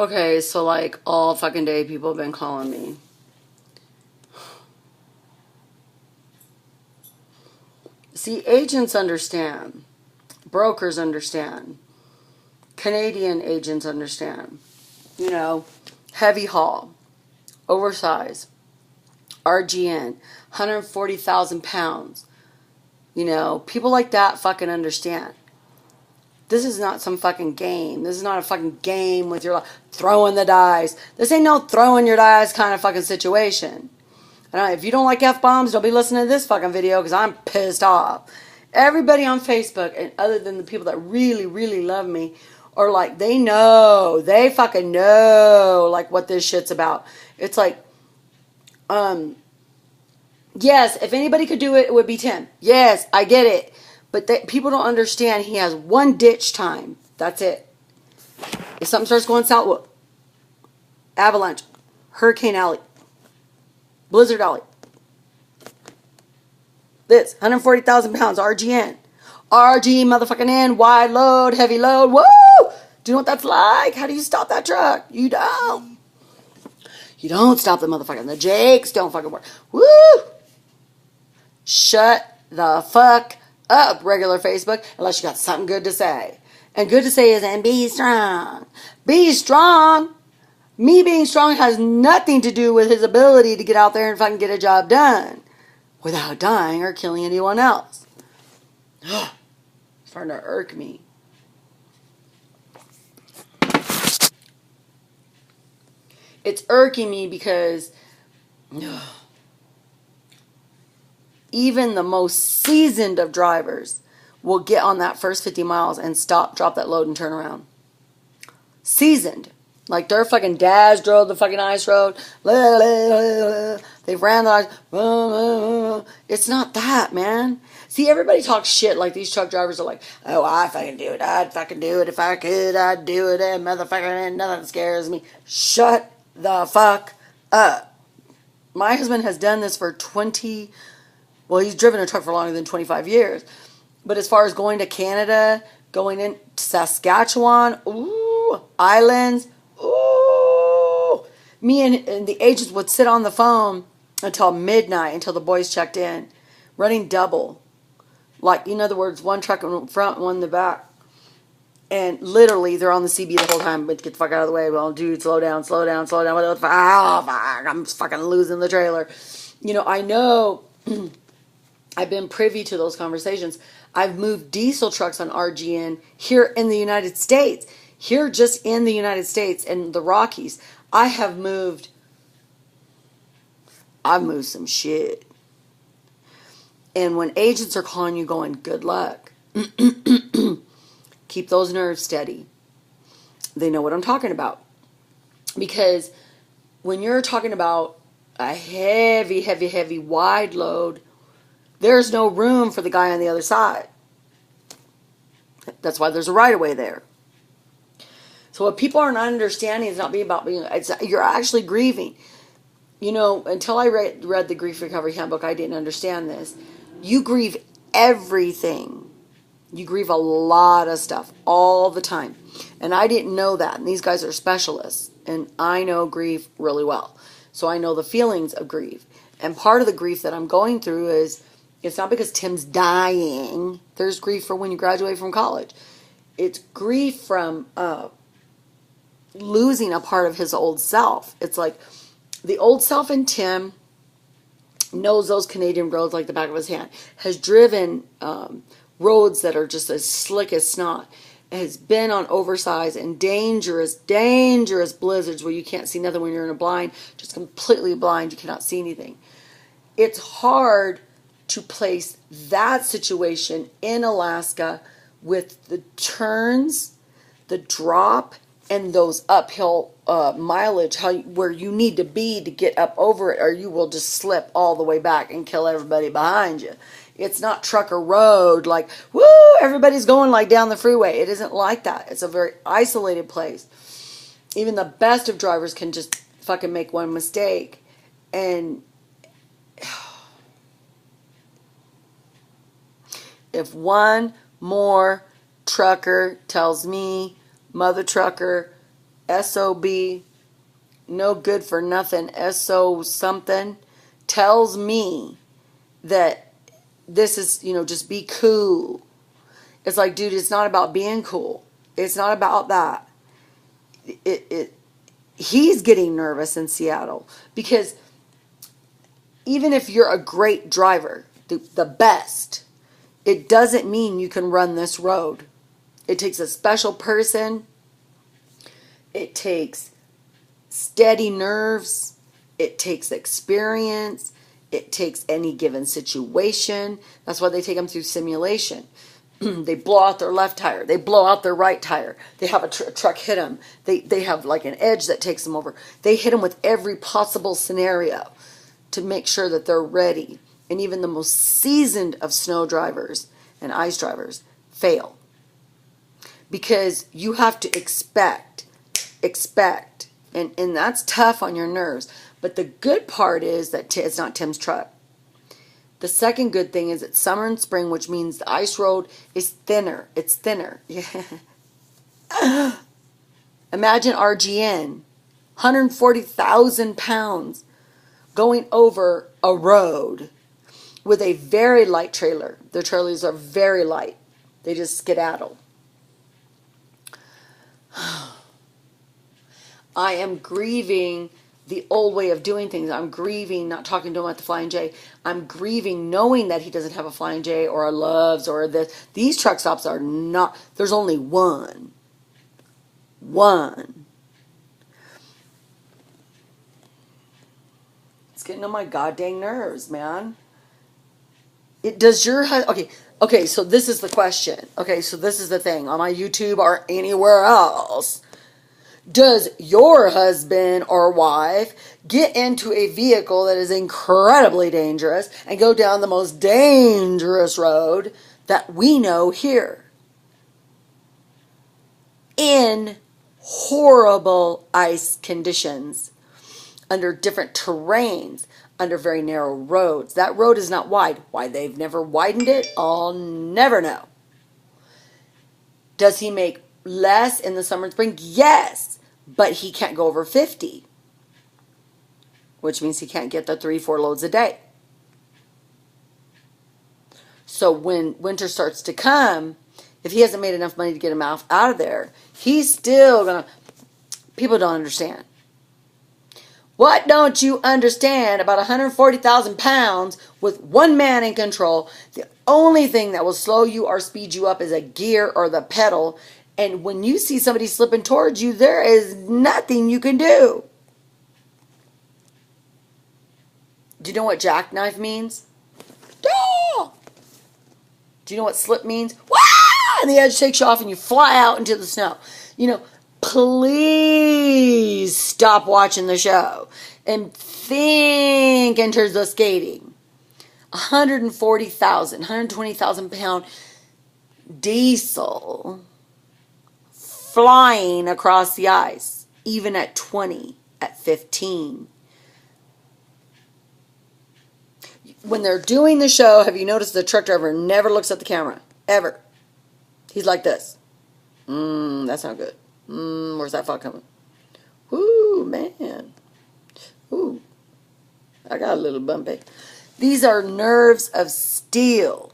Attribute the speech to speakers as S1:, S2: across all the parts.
S1: Okay, so like all fucking day people have been calling me. See, agents understand. Brokers understand. Canadian agents understand. You know, heavy haul, oversized, RGN, 140,000 pounds. You know, people like that fucking understand. This is not some fucking game. This is not a fucking game with your throwing the dice. This ain't no throwing your dice kind of fucking situation. And if you don't like F-bombs, don't be listening to this fucking video because I'm pissed off. Everybody on Facebook, and other than the people that really, really love me, are like, they know. They fucking know, like, what this shit's about. It's like, yes, if anybody could do it, it would be Tim. Yes, I get it. But people don't understand he has one ditch time. That's it. If something starts going south, well, avalanche, Hurricane Alley, Blizzard Alley. This, 140,000 pounds, RGN. RG motherfucking N, wide load, heavy load. Woo! Do you know what that's like? How do you stop that truck? You don't. You don't stop the motherfucking. The Jakes don't fucking work. Woo! Shut the fuck up, regular Facebook, unless you got something good to say. And good to say is, and be strong. Be strong. Me being strong has nothing to do with his ability to get out there and fucking get a job done without dying or killing anyone else. It's starting to irk me. It's irking me because even the most seasoned of drivers will get on that first 50 miles and stop, drop that load, and turn around. Seasoned. Like their fucking dads drove the fucking ice road. They ran the ice. It's not that, man. See, everybody talks shit like these truck drivers are like, oh, I fucking do it. I'd fucking do it. If I could, I'd do it. And motherfucker, nothing scares me. Shut the fuck up. My husband has done this for well, he's driven a truck for longer than 25 years. But as far as going to Canada, going in Saskatchewan, ooh, islands, ooh. Me and the agents would sit on the phone until midnight, until the boys checked in, running double. Like, in other words, one truck in front, one in the back. And literally, they're on the CB the whole time. But get the fuck out of the way. Well, dude, slow down, slow down, slow down. Oh, fuck, I'm fucking losing the trailer. You know, I know I've been privy to those conversations. I've moved diesel trucks on RGN here in the United States. Here just in the United States and the Rockies. I've moved some shit. And when agents are calling you going, good luck, keep those nerves steady. They know what I'm talking about. Because when you're talking about a heavy, heavy, heavy wide load, there's no room for the guy on the other side. That's why there's a right-of-way there. So what people are not understanding is not being about being, you're actually grieving. You know, until I read the Grief Recovery Handbook, I didn't understand this. You grieve everything. You grieve a lot of stuff all the time. And I didn't know that. And these guys are specialists. And I know grief really well. So I know the feelings of grief. And part of the grief that I'm going through is, it's not because Tim's dying. There's grief for when you graduate from college. It's grief from losing a part of his old self. It's like the old self in Tim knows those Canadian roads like the back of his hand, has driven roads that are just as slick as snot, has been on oversized and dangerous, dangerous blizzards where you can't see nothing when you're in a blind, just completely blind, you cannot see anything. It's hard to place that situation in Alaska with the turns, the drop, and those uphill mileage, where you need to be to get up over it, or you will just slip all the way back and kill everybody behind you. It's not trucker road like, woo, everybody's going like down the freeway. It isn't like that. It's a very isolated place. Even the best of drivers can just fucking make one mistake. And if one more trucker tells me, mother trucker, SOB, no good for nothing, SO something, tells me that this is, just be cool. It's like, dude, it's not about being cool. It's not about that. He's getting nervous in Seattle because even if you're a great driver, the best, it doesn't mean you can run this road. It takes a special person. It takes steady nerves. It takes experience. It takes any given situation. That's why they take them through simulation. They blow out their left tire. They blow out their right tire. They have a truck hit them. They have like an edge that takes them over. They hit them with every possible scenario to make sure that they're ready. And even the most seasoned of snow drivers and ice drivers fail. Because you have to expect. And that's tough on your nerves. But the good part is that it's not Tim's truck. The second good thing is it's summer and spring, which means the ice road is thinner. It's thinner. Yeah. Imagine RGN, 140,000 pounds going over a road with a very light trailer. Their trailers are very light. They just skedaddle. I am grieving the old way of doing things. I'm grieving not talking to him at the Flying J. I'm grieving knowing that he doesn't have a Flying J or a Loves or this. These truck stops are not, there's only one. One. It's getting on my goddamn nerves, man. It does your okay, so this is the question. Okay, so this is the thing. On my YouTube or anywhere else, does your husband or wife get into a vehicle that is incredibly dangerous and go down the most dangerous road that we know here? In horrible ice conditions, under different terrains, under very narrow roads. That road is not wide. Why they've never widened it, I'll never know. Does he make less in the summer and spring? Yes, but he can't go over 50, which means he can't get the 3-4 loads a day. So when winter starts to come, if he hasn't made enough money to get him out of there, he's still gonna. People don't understand. What don't you understand about 140,000 pounds with one man in control? The only thing that will slow you or speed you up is a gear or the pedal. And when you see somebody slipping towards you, there is nothing you can do. Do you know what jackknife means? Oh! Do you know what slip means? Wah! And the edge takes you off and you fly out into the snow. Please stop watching the show and think in terms of skating. 120,000 pound diesel flying across the ice, even at 20, at 15. When they're doing the show, have you noticed the truck driver never looks at the camera? Ever. He's like this. That's not good. Where's that fog coming? Ooh, man. Ooh. I got a little bumpy. These are nerves of steel.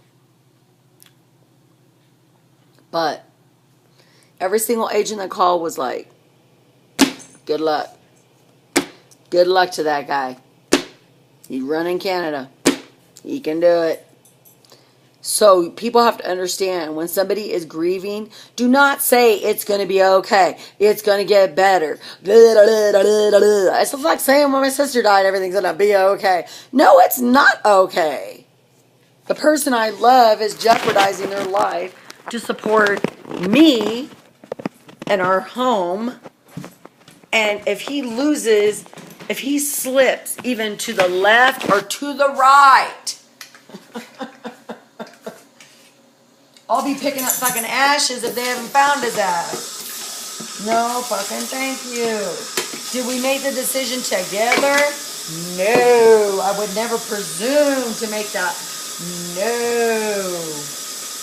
S1: But every single agent that called was like, good luck. Good luck to that guy. He's running Canada. He can do it. So people have to understand, when somebody is grieving, do not say it's going to be okay. It's going to get better. It's like saying when my sister died, everything's going to be okay. No, it's not okay. The person I love is jeopardizing their life to support me and our home. And if he loses, if he slips even to the left or to the right, I'll be picking up fucking ashes if they haven't found his ass. No fucking thank you. Did we make the decision together? No. I would never presume to make that. No.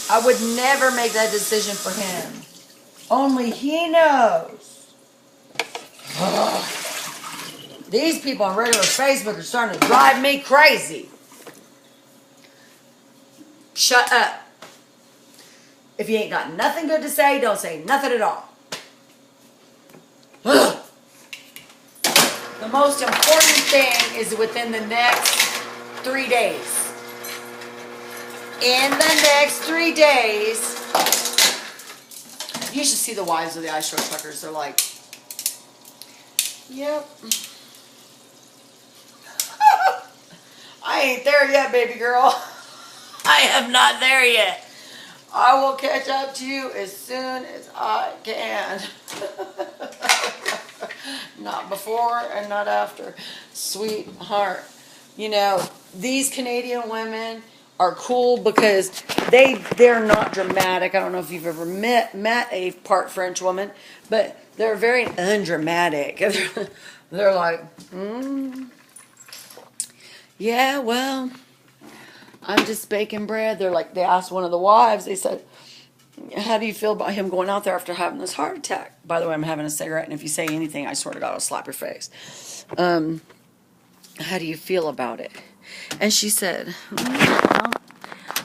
S1: I would never make that decision for him. Only he knows. These people on regular Facebook are starting to drive me crazy. Shut up. If you ain't got nothing good to say, don't say nothing at all. Ugh. The most important thing is within the next 3 days. In the next 3 days, you should see the wives of the ice road truckers. They're like, yep. I ain't there yet, baby girl. I am not there yet. I will catch up to you as soon as I can. Not before and not after. Sweetheart. You know, these Canadian women are cool because they're not dramatic. I don't know if you've ever met a part French woman, but they're very undramatic. They're like, yeah, well, I'm just baking bread. They're like, they asked one of the wives, they said, how do you feel about him going out there after having this heart attack? By the way, I'm having a cigarette, and if you say anything, I swear to God, I'll slap your face. How do you feel about it? And she said, well,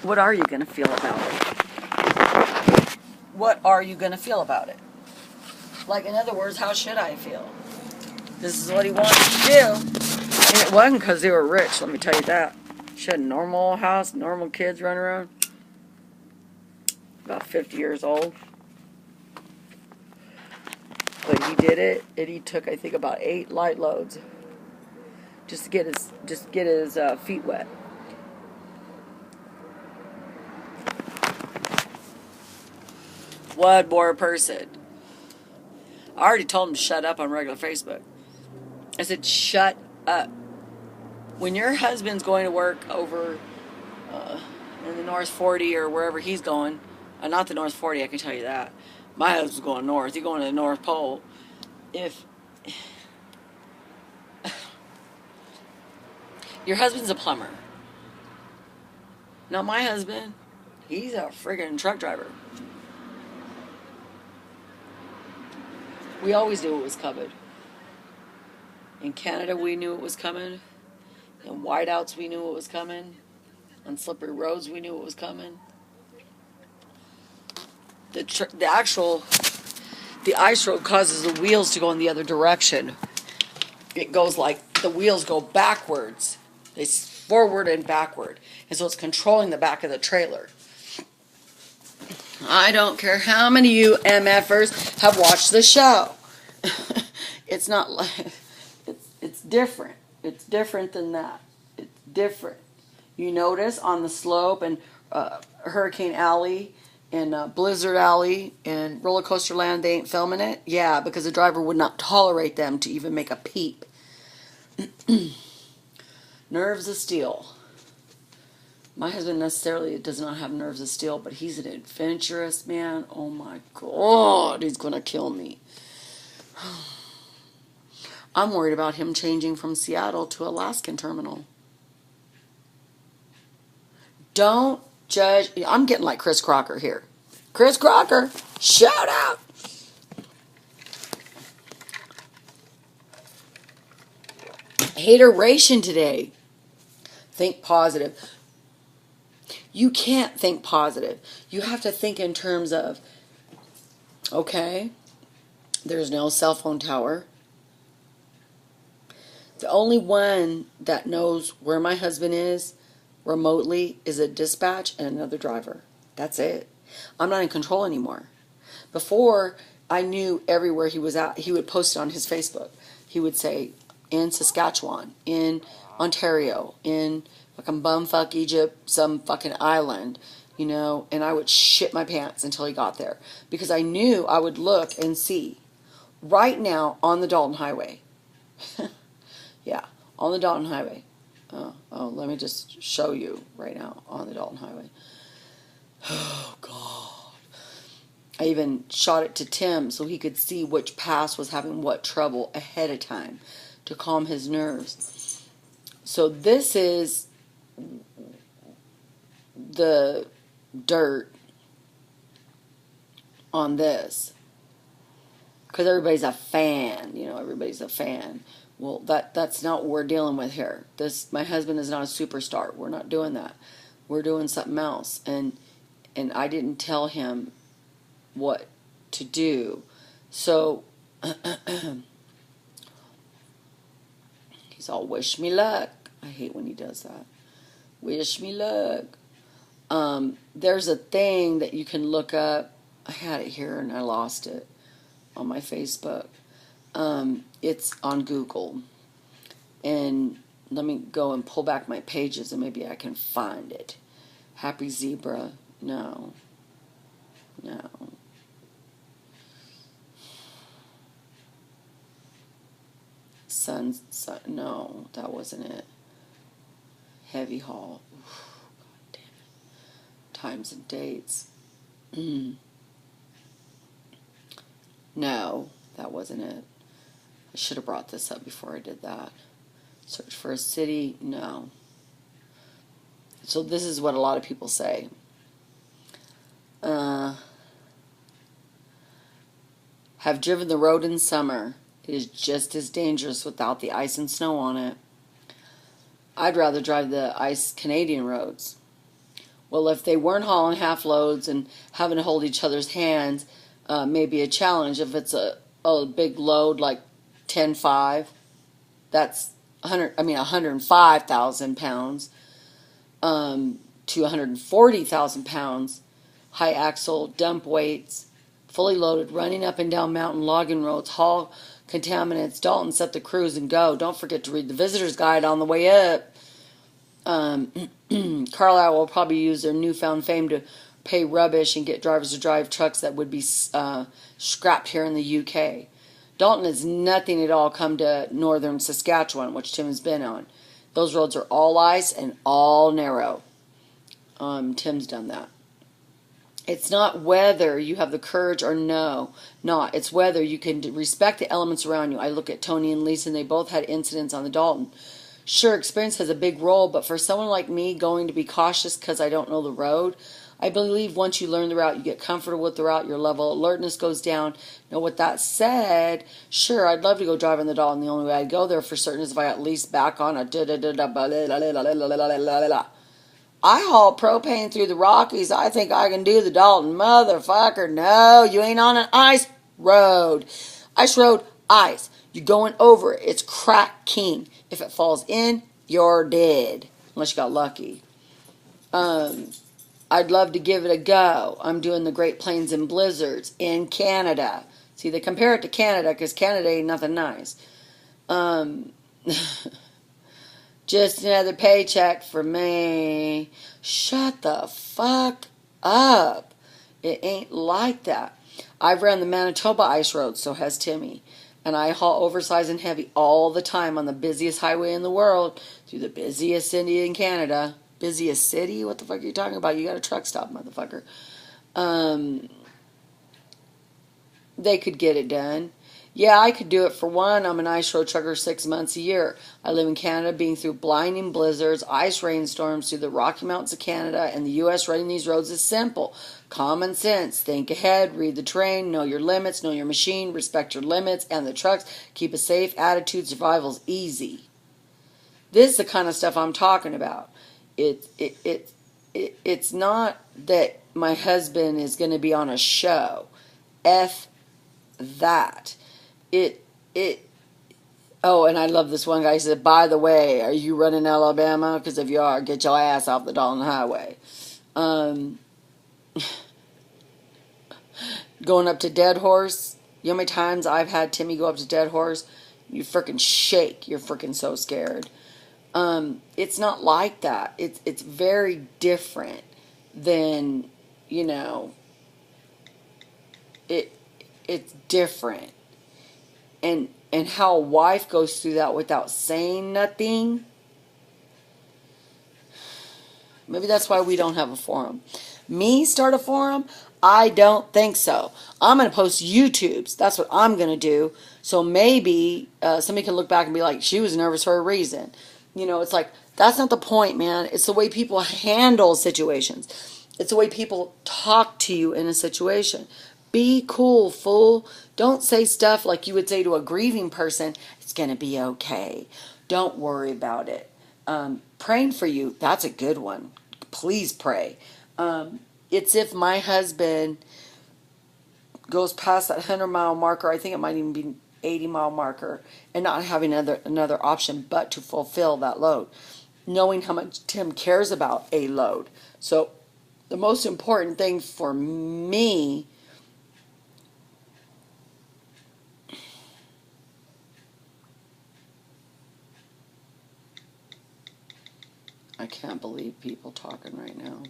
S1: what are you going to feel about it? What are you going to feel about it? Like, in other words, how should I feel? This is what he wanted to do. And it wasn't because they were rich, let me tell you that. She had a normal house, normal kids running around. About 50 years old. But he did it, and he took, I think, about 8 light loads just to get his feet wet. One more person. I already told him to shut up on regular Facebook. I said, shut up. When your husband's going to work over in the North 40 or wherever he's going, not the North 40, I can tell you that. My husband's going north. He's going to the North Pole. If your husband's a plumber. Now my husband, he's a friggin' truck driver. We always knew it was coming. In Canada, we knew it was coming. In whiteouts, we knew it was coming. On slippery roads, we knew it was coming. The ice road causes the wheels to go in the other direction. It goes like the wheels go backwards. It's forward and backward. And so it's controlling the back of the trailer. I don't care how many of you MFers have watched the show. It's not like, it's different. It's different than that. It's different. You notice on the slope and Hurricane Alley and Blizzard Alley and Roller Coaster Land, they ain't filming it? Yeah, because the driver would not tolerate them to even make a peep. Nerves of steel. My husband necessarily does not have nerves of steel, but he's an adventurous man. Oh my God, he's going to kill me. I'm worried about him changing from Seattle to Alaskan terminal. Don't judge. I'm getting like Chris Crocker here. Chris Crocker, shout out. Hateration today. Think positive. You can't think positive. You have to think in terms of, okay, there's no cell phone tower. The only one that knows where my husband is remotely is a dispatch and another driver. That's it. I'm not in control anymore. Before, I knew everywhere he was at. He would post it on his Facebook. He would say, in Saskatchewan, in Ontario, in fucking bumfuck Egypt, some fucking island, you know, and I would shit my pants until he got there. Because I knew I would look and see. Right now, on the Dalton Highway. Yeah, on the Dalton Highway. Oh, let me just show you right now on the Dalton Highway. Oh, God. I even shot it to Tim so he could see which pass was having what trouble ahead of time to calm his nerves. So this is the dirt on this. because everybody's a fan. Everybody's a fan. Well, that's not what we're dealing with here. My husband is not a superstar. We're not doing that. We're doing something else. And I didn't tell him what to do. So he's all, wish me luck. I hate when he does that. Wish me luck. There's a thing that you can look up. I had it here and I lost it on my Facebook. It's on Google. And let me go and pull back my pages and maybe I can find it. Happy zebra. No. Sun, no, that wasn't it. Heavy haul. Oof, God damn it. Times and dates. No, that wasn't it. I should have brought this up before I did that. Search for a city. No. So this is what a lot of people say. Have driven the road in summer. It is just as dangerous without the ice and snow on it. I'd rather drive the ice Canadian roads. Well, if they weren't hauling half loads and having to hold each other's hands, maybe a challenge. If it's a big load like 10.5, that's 105,000 pounds to 140,000 pounds, high axle, dump weights, fully loaded, running up and down mountain logging roads, haul contaminants. Dalton, set the cruise and go. Don't forget to read the visitor's guide on the way up. Carlisle will probably use their newfound fame to pay rubbish and get drivers to drive trucks that would be scrapped here in the UK. Dalton is nothing at all come to northern Saskatchewan, which Tim has been on. Those roads are all ice and all narrow. Tim's done that. It's not whether you have the courage or not. It's whether you can respect the elements around you. I look at Tony and Lisa, and they both had incidents on the Dalton. Sure, experience has a big role, but for someone like me going to be cautious because I don't know the road, I believe once you learn the route, you get comfortable with the route, your level of alertness goes down. Now, with that said, sure, I'd love to go drive on the Dalton. The only way I'd go there for certain is if I at least back on a I haul propane through the Rockies. I think I can do the Dalton. Motherfucker, no, you ain't on an ice road. Ice road, ice. You're going over it. It's crack king. If it falls in, you're dead. Unless you got lucky. I'd love to give it a go. I'm doing the Great Plains and Blizzards in Canada. See, they compare it to Canada because Canada ain't nothing nice. Just another paycheck for me. Shut the fuck up. It ain't like that. I've ran the Manitoba ice road, so has Timmy. And I haul oversized and heavy all the time on the busiest highway in the world through the busiest city in Canada. Busiest city? What the fuck are you talking about? You got a truck stop, motherfucker. They could get it done. Yeah, I could do it for one. I'm an ice road trucker 6 months a year. I live in Canada, being through blinding blizzards, ice rainstorms through the Rocky Mountains of Canada, and the U.S. running these roads is simple. Common sense. Think ahead, read the terrain, know your limits, know your machine, respect your limits and the trucks, keep a safe attitude, survival's easy. This is the kind of stuff I'm talking about. It's not that my husband is going to be on a show. F that. Oh, and I love this one guy. He said, by the way, are you running Alabama? Because if you are, get your ass off the Dalton Highway. Going up to Dead Horse. You know how many times I've had Timmy go up to Dead Horse? You freaking shake. You're freaking so scared. It's not like that. It's very different than, it's different. And how a wife goes through that without saying nothing. Maybe that's why we don't have a forum. Me start a forum? I don't think so. I'm going to post YouTubes. That's what I'm going to do. So maybe somebody can look back and be like, she was nervous for a reason. It's like, that's not the point, man. It's the way people handle situations. It's the way people talk to you in a situation. Be cool, fool. Don't say stuff like you would say to a grieving person, it's going to be okay. Don't worry about it. Praying for you, that's a good one. Please pray. It's if my husband goes past that 100-mile marker, I think it might even be 80-mile marker, and not having another option but to fulfill that load. Knowing how much Tim cares about a load. So the most important thing for me, I can't believe people talking right now.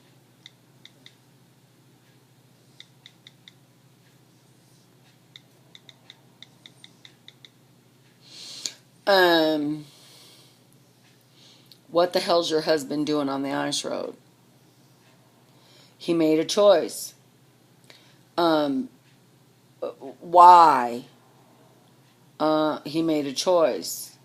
S1: What the hell's your husband doing on the ice road? He made a choice. Why? He made a choice.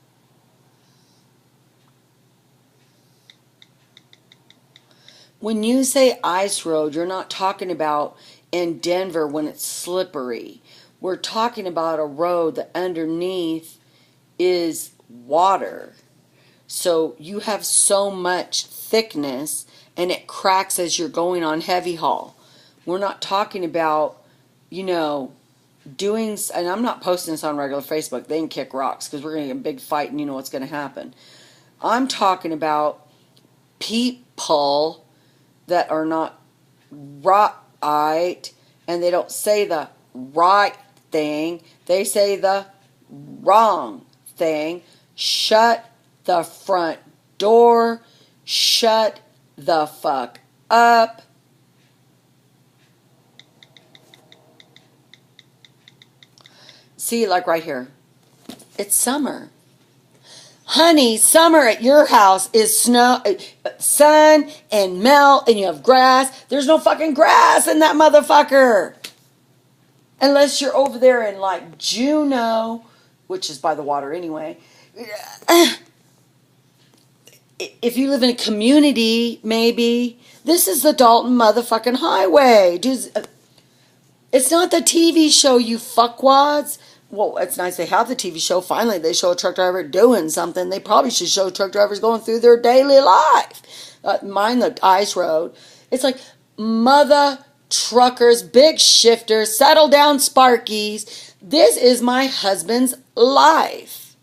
S1: When you say ice road, you're not talking about in Denver when it's slippery. We're talking about a road that underneath is water. So you have so much thickness and it cracks as you're going on heavy haul. We're not talking about, doing, and I'm not posting this on regular Facebook. They can kick rocks because we're going to get a big fight and you know what's going to happen. I'm talking about people that are not right and they don't say the right thing. They say the wrong thing. Shut the front door. Shut the fuck up. See, like right here. It's summer. Honey, summer at your house is snow, sun and melt, and you have grass. There's no fucking grass in that motherfucker. Unless you're over there in like Juneau, which is by the water anyway. If you live in a community, maybe. This is the Dalton motherfucking highway. It's not the TV show, you fuckwads. Well, it's nice they have the TV show. Finally, they show a truck driver doing something. They probably should show truck drivers going through their daily life. Mind the ice road. It's like, mother truckers, big shifters, settle down Sparkies. This is my husband's life.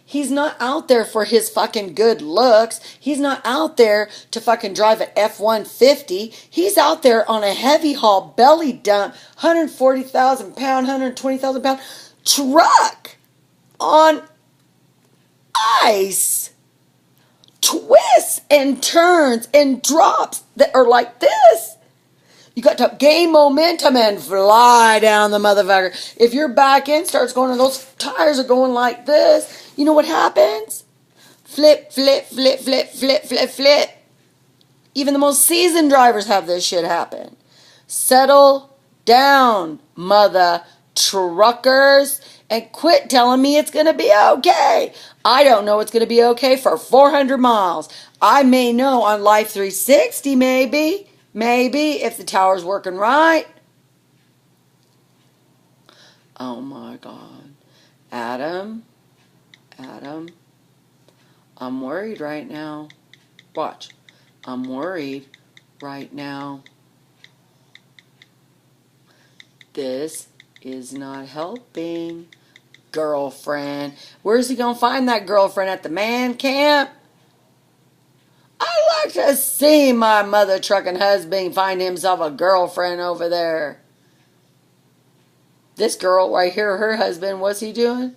S1: He's not out there for his fucking good looks. He's not out there to fucking drive an F-150. He's out there on a heavy haul, belly dump, 140,000 pound, 120,000 pound truck on ice. Twists and turns and drops that are like this. You got to gain momentum and fly down the motherfucker. If your back end starts going and those tires are going like this, you know what happens? Flip, flip, flip, flip, flip, flip, flip. Even the most seasoned drivers have this shit happen. Settle down, mother truckers, and quit telling me it's going to be okay. I don't know it's going to be okay for 400 miles. I may know on Life 360 maybe. Maybe, if the tower's working right. Oh my God. Adam, I'm worried right now. Watch. I'm worried right now. This is not helping. Girlfriend. Where's he going to find that girlfriend? At the man camp? I like to see my mother trucking husband find himself a girlfriend over there. This girl right here, her husband, what's he doing?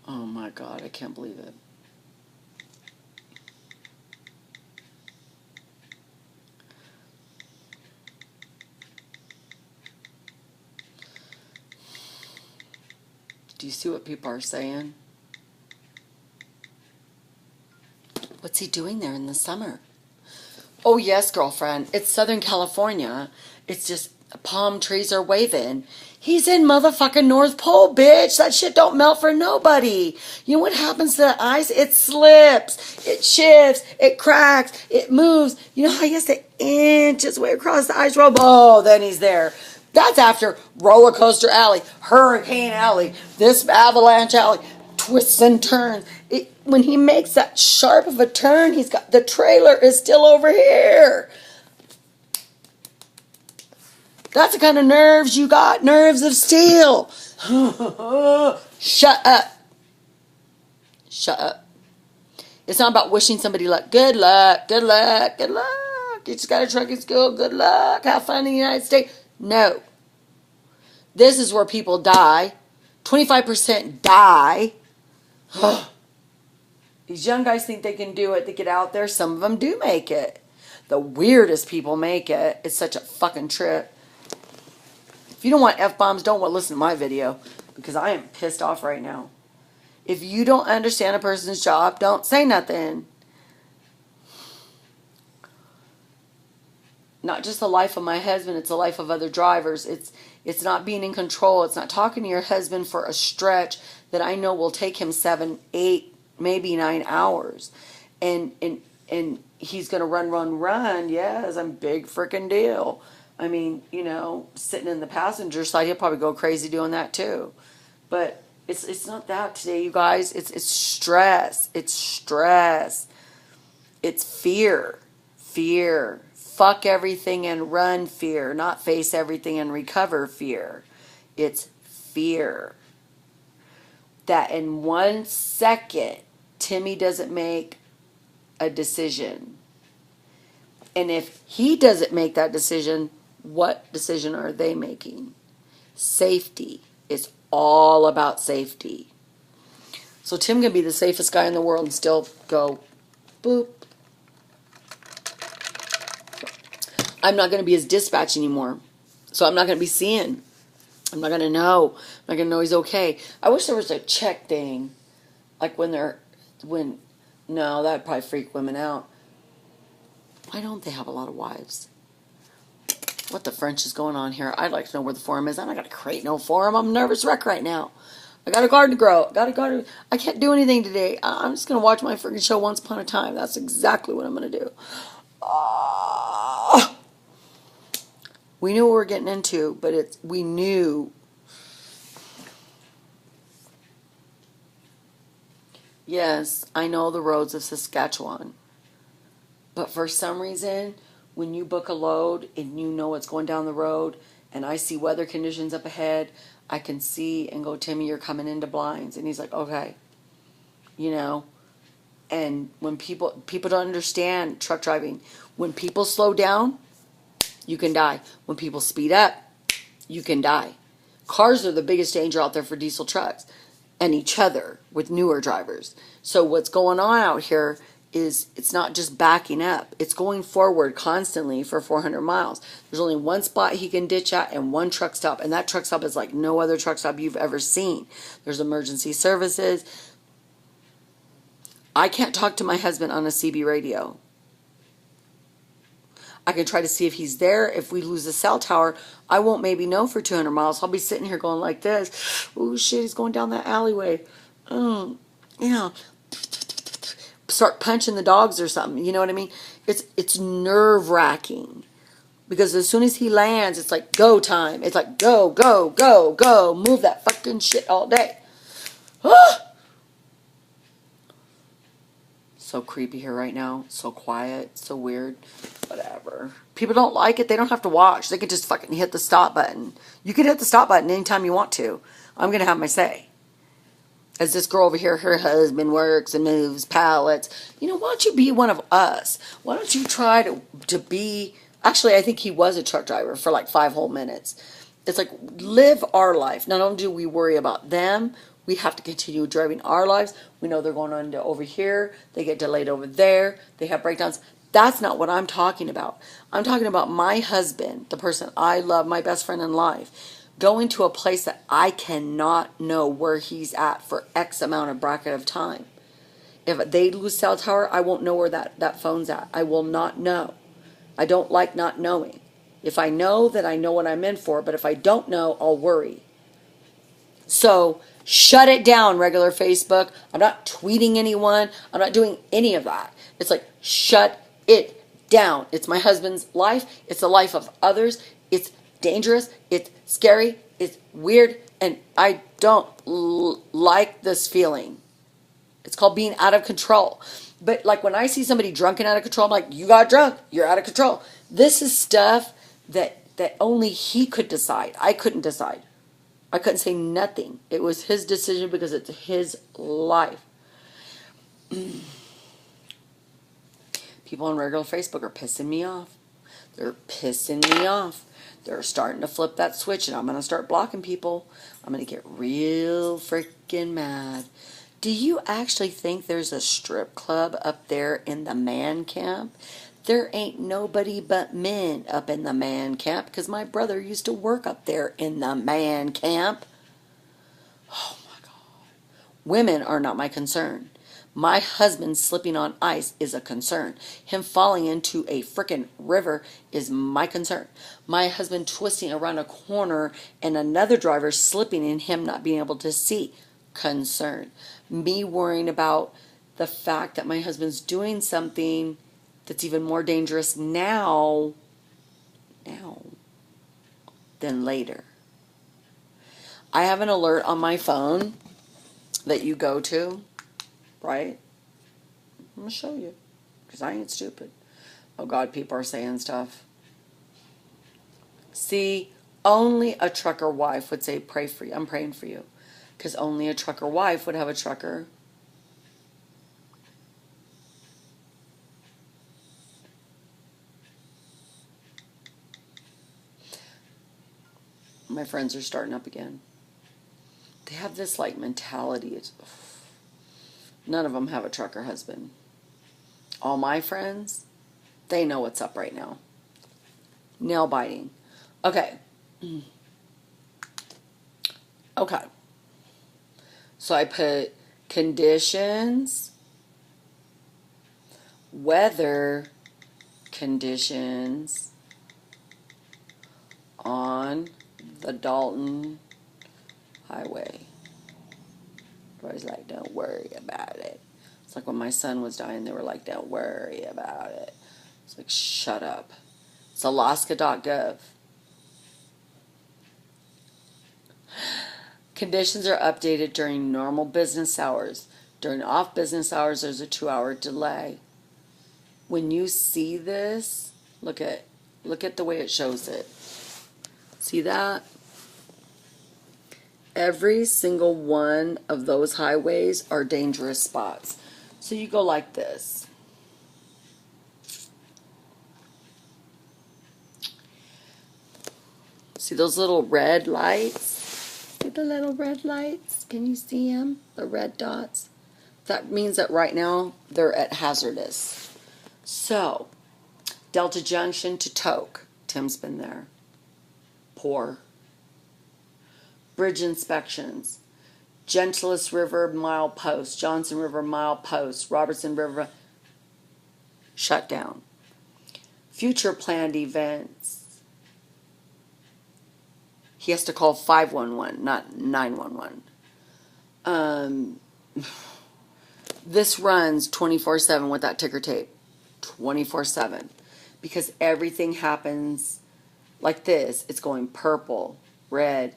S1: Oh my God, I can't believe it. Do you see what people are saying? What's he doing there in the summer? Oh yes, girlfriend. It's Southern California. It's just palm trees are waving. He's in motherfucking North Pole, bitch. That shit don't melt for nobody. You know what happens to the ice? It slips, it shifts, it cracks, it moves. You know how he has to inch his way across the ice road? Oh, then he's there. That's after Roller Coaster Alley, Hurricane Alley, this Avalanche Alley, twists and turns. When he makes that sharp of a turn, the trailer is still over here. That's the kind of nerves you got. Nerves of steel. Shut up. Shut up. It's not about wishing somebody luck. Good luck. Good luck. Good luck. You just got a trucking school. Good luck. Have fun in the United States. No. This is where people die. 25% die. These young guys think they can do it. They get out there. Some of them do make it. The weirdest people make it. It's such a fucking trip. If you don't want F-bombs, don't listen to my video, because I am pissed off right now. If you don't understand a person's job, don't say nothing. Not just the life of my husband, it's the life of other drivers. It's not being in control. It's not talking to your husband for a stretch that I know will take him 7, 8, maybe 9 hours. And he's going to run. Yes, I'm big freaking deal. I mean, you know, sitting in the passenger side, he'll probably go crazy doing that too. But it's not that today, you guys. It's stress. It's stress. It's fear. Fear. Fuck everything and run fear, not face everything and recover fear. It's fear. That in 1 second, Timmy doesn't make a decision. And if he doesn't make that decision, what decision are they making? Safety. It's all about safety. So Tim can be the safest guy in the world and still go, boop. I'm not going to be his dispatch anymore. So I'm not going to be seeing. I'm not going to know. I'm not going to know he's okay. I wish there was a check thing. Like no, that'd probably freak women out. Why don't they have a lot of wives? What the French is going on here? I'd like to know where the forum is. I'm not going to create no forum. I'm a nervous wreck right now. I got a garden to grow. I can't do anything today. I'm just going to watch my freaking show Once Upon a Time. That's exactly what I'm going to do. We knew what we were getting into, but we knew. Yes, I know the roads of Saskatchewan. But for some reason, when you book a load and you know it's going down the road and I see weather conditions up ahead, I can see and go, Timmy, you're coming into blinds. And he's like, okay. You know? And when people don't understand truck driving, when people slow down, you can die. When people speed up, you can die. Cars are the biggest danger out there for diesel trucks and each other with newer drivers. So what's going on out here is it's not just backing up. It's going forward constantly for 400 miles. There's only one spot he can ditch at and one truck stop. And that truck stop is like no other truck stop you've ever seen. There's emergency services. I can't talk to my husband on a CB radio. I can try to see if he's there. If we lose the cell tower, I won't maybe know for 200 miles. I'll be sitting here going like this. Oh, shit, he's going down that alleyway. Yeah. Start punching the dogs or something. You know what I mean? It's nerve-wracking. Because as soon as he lands, it's like go time. It's like go, go, go, go. Move that fucking shit all day. So creepy here right now. So quiet. So weird. Whatever. People don't like it. They don't have to watch. They can just fucking hit the stop button. You can hit the stop button anytime you want to. I'm going to have my say. As this girl over here, her husband works and moves pallets. You know, why don't you be one of us? Why don't you try to be... Actually, I think he was a truck driver for like 5 whole minutes. It's like, live our life. Not only do we worry about them, we have to continue driving our lives. We know they're going on to over here. They get delayed over there. They have breakdowns. That's not what I'm talking about. I'm talking about my husband, the person I love, my best friend in life, going to a place that I cannot know where he's at for X amount of bracket of time. If they lose cell tower, I won't know where that phone's at. I will not know. I don't like not knowing. If I know, then I know what I'm in for. But if I don't know, I'll worry. So shut it down, regular Facebook. I'm not tweeting anyone. I'm not doing any of that. It's like, shut it down. It's my husband's life. It's the life of others. It's dangerous. It's scary. It's weird. And I don't like this feeling. It's called being out of control. But like when I see somebody drunk and out of control, I'm like, you got drunk. You're out of control. This is stuff that only he could decide. I couldn't decide. I couldn't say nothing. It was his decision because it's his life. People on regular Facebook are pissing me off. They're pissing me off. They're starting to flip that switch, and I'm going to start blocking people. I'm going to get real freaking mad. Do you actually think there's a strip club up there in the man camp? There ain't nobody but men up in the man camp because my brother used to work up there in the man camp. Oh my God. Women are not my concern. My husband slipping on ice is a concern. Him falling into a frickin' river is my concern. My husband twisting around a corner and another driver slipping and him not being able to see, concern. Me worrying about the fact that my husband's doing something that's even more dangerous now than later. I have an alert on my phone that you go to, right? I'm going to show you because I ain't stupid. Oh God, people are saying stuff. See, only a trucker wife would say, pray for you. I'm praying for you. Because only a trucker wife would have a trucker. My friends are starting up again. They have this like mentality. None of them have a trucker husband. All my friends, they know what's up right now. Nail biting. Okay. Okay. So I put conditions, weather conditions on the Dalton highway. Everybody's like, don't worry about it. It's like when my son was dying, they were like, don't worry about it. It's like, shut up. It's alaska.gov. Conditions are updated during normal business hours. During off business hours, there's a 2-hour delay. When you see this, look at the way it shows it. See that? Every single one of those highways are dangerous spots. So you go like this. See those little red lights? See the little red lights? Can you see them? The red dots? That means that right now they're at hazardous. So, Delta Junction to Toke. Tim's been there. Poor. Bridge inspections. Gentlest River mile post. Johnson River mile post. Robertson River shut down. Future planned events. He has to call 511, not 911. This runs 24/7 with that ticker tape. 24/7. Because everything happens like this. It's going purple, red,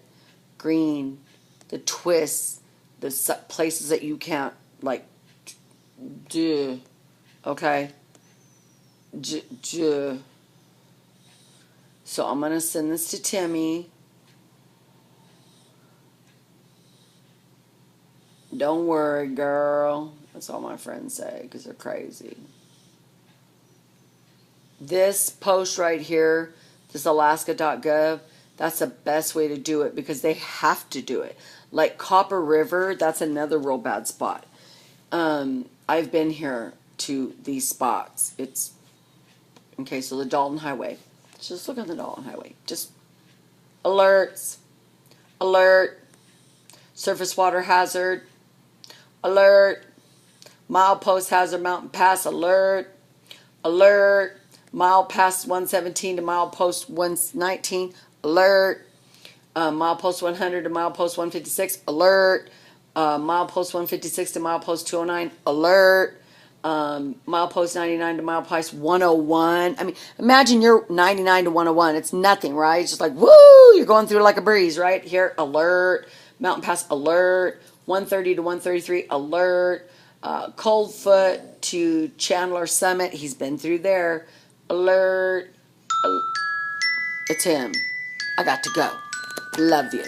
S1: green, the twists, the places that you can't, like, do. Okay? So I'm going to send this to Timmy. Don't worry, girl. That's all my friends say because they're crazy. This post right here, this alaska.gov, that's the best way to do it because they have to do it. Like Copper River, that's another real bad spot. I've been here to these spots. It's, okay, so the Dalton Highway. Just look at the Dalton Highway. Just alerts. Alert. Surface water hazard. Alert. Milepost hazard, mountain pass, alert. Alert. Mile past 117 to mile post 119, alert. Mile post 100 to mile post 156, alert. Mile post 156 to mile post 209, alert. Mile post 99 to mile post 101. I mean, imagine you're 99 to 101. It's nothing, right? It's just like, woo, you're going through like a breeze, right? Here, alert. Mountain Pass, alert. 130 to 133, alert. Coldfoot to Chandler Summit. He's been through there. Alert. It's him. I got to go. Love you.